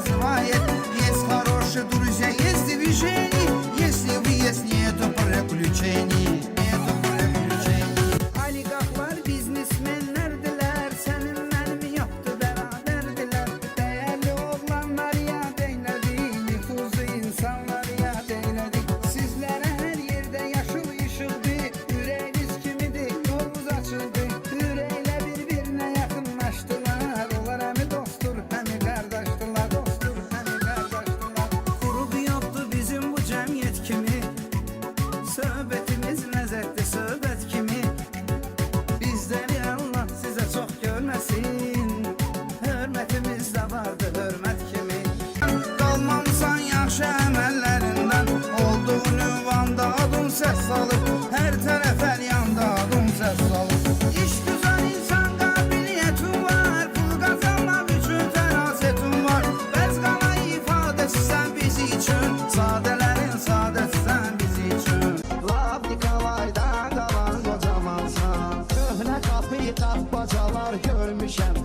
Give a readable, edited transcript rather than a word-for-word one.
называет. Есть хорошие друзья, есть движение. Если вы есть, нету приключений. Нету приключений. Oligarklar, biznesmenlerdiler. Senin benim yoktu, beraberdiler. Değerli oğlanlar ya deyledik. Nüfuzlu insanlar ya deyledik. Sizlere her yerde yaşıl ışıldı. Yüreğiniz kimidir, yolunuz açıldı. Yüreğiyle birbirine yakınlaştılar. Onlar hem dosttur hem kardeştiler. Dosttur hem kardeştiler. Grubu yoktu bizim bu cemiyet kimi. Söhbetimiz lezzetli söhbet kimi. Bizleri Allah size çok görmesin. Hürmetimiz de vardı hürmet kimi. Kalmamsan yaxşı əməllərindən. Olduğunu vanda adın səs salır. Hər tərəf əl yanda adın səs salır. İş güzel insan qabiliyyətin var. Pul qazanmaq üçün fərasetin var. Bəz qala ifadəsi sən bizi üçün. Sadələrin sadəsi sən bizi üçün. Laf Nikolay'da qalan qocamansan. Köhnə qapı qapbacalar görmüşəm